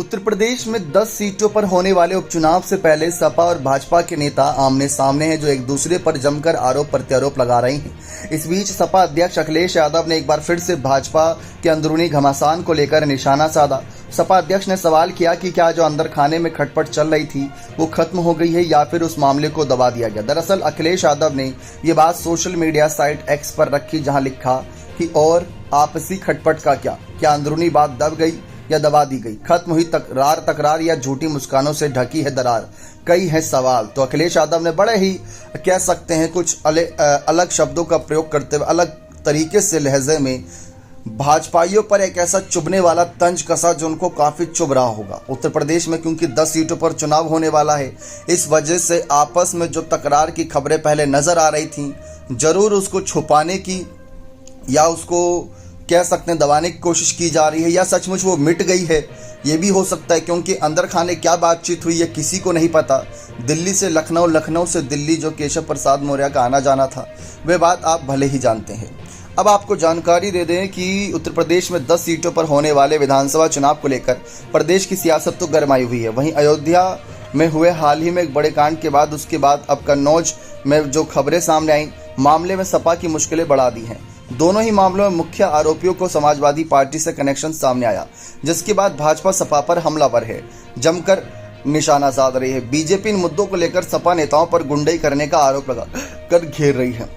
उत्तर प्रदेश में 10 सीटों पर होने वाले उपचुनाव से पहले सपा और भाजपा के नेता आमने सामने हैं, जो एक दूसरे पर जमकर आरोप प्रत्यारोप लगा रहे हैं। इस बीच सपा अध्यक्ष अखिलेश यादव ने एक बार फिर से भाजपा के अंदरूनी घमासान को लेकर निशाना साधा। सपा अध्यक्ष ने सवाल किया कि क्या जो अंदर खाने में खटपट चल रही थी वो खत्म हो गई है या फिर उस मामले को दबा दिया गया। दरअसल अखिलेश यादव ने ये बात सोशल मीडिया साइट एक्स पर रखी, जहां लिखा कि और आपसी खटपट का क्या अंदरूनी बात दब गई या दबा दी गई, खत्म हुई तकरार या झूठी मुस्कानों से ढकी है दरार, कई है सवाल। तो अखिलेश यादव ने बड़े ही कह सकते हैं कुछ अलग शब्दों का प्रयोग करते हुए अलग तरीके से लहजे में भाजपाइयों पर एक ऐसा चुभने वाला तंज कसा जो उनको काफी चुभ रहा होगा। उत्तर प्रदेश में क्योंकि 10 सीटों पर चुनाव होने वाला है, इस वजह से आपस में जो तकरार की खबरें पहले नजर आ रही थी, जरूर उसको छुपाने की या उसको कह सकते हैं दबाने की कोशिश की जा रही है, या सचमुच वो मिट गई है। ये भी हो सकता है, क्योंकि अंदर खाने क्या बातचीत हुई है किसी को नहीं पता। दिल्ली से लखनऊ, लखनऊ से दिल्ली जो केशव प्रसाद मौर्य का आना जाना था, वह बात आप भले ही जानते हैं। अब आपको जानकारी दे दें कि उत्तर प्रदेश में 10 सीटों पर होने वाले विधानसभा चुनाव को लेकर प्रदेश की सियासत तो गरमाई हुई है। वहीं अयोध्या में हुए हाल ही में एक बड़े कांड के बाद उसके बाद अब कन्नौज में जो खबरें सामने आई, मामले में सपा की मुश्किलें बढ़ा दी हैं। दोनों ही मामलों में मुख्य आरोपियों को समाजवादी पार्टी से कनेक्शन सामने आया, जिसके बाद भाजपा सपा पर हमलावर है, जमकर निशाना साध रही है। बीजेपी इन मुद्दों को लेकर सपा नेताओं पर गुंडई करने का आरोप लगा कर घेर रही है।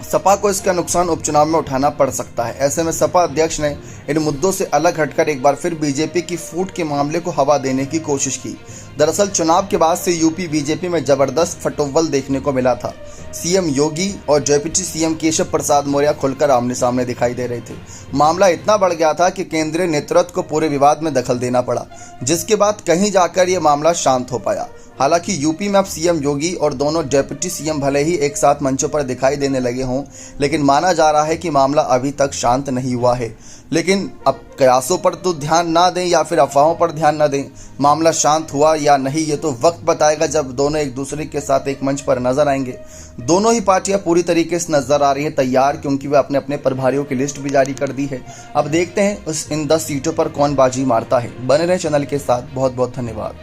सपा को इसका नुकसान उपचुनाव में उठाना पड़ सकता है। ऐसे में सपा अध्यक्ष ने इन मुद्दों से अलग हटकर एक बार फिर बीजेपी की फूट के मामले को हवा देने की कोशिश की। दरअसल चुनाव के बाद से यूपी बीजेपी में जबरदस्त फटोव्वल देखने को मिला था। सीएम योगी और डेप्यूटी सीएम केशव प्रसाद मौर्य खुलकर आमने सामने दिखाई दे रहे थे। मामला इतना बढ़ गया था कि केंद्रीय नेतृत्व को पूरे विवाद में दखल देना पड़ा, जिसके बाद कहीं जाकर यह मामला शांत हो पाया। हालांकि यूपी में अब सीएम योगी और दोनों डेप्यूटी सीएम भले ही एक साथ मंचों पर दिखाई देने लगे हों, लेकिन माना जा रहा है कि मामला अभी तक शांत नहीं हुआ है। लेकिन अब कयासों पर तो ध्यान ना दें या फिर अफवाहों पर ध्यान ना दें, मामला शांत हुआ या नहीं ये तो वक्त बताएगा, जब दोनों एक दूसरे के साथ एक मंच पर नजर आएंगे। दोनों ही पार्टियां पूरी तरीके से नजर आ रही है तैयार, क्योंकि वे अपने अपने प्रभारियों की लिस्ट भी जारी कर दी है। अब देखते हैं इन 10 सीटों पर कौन बाजी मारता है। बने रहे चैनल के साथ। बहुत बहुत धन्यवाद।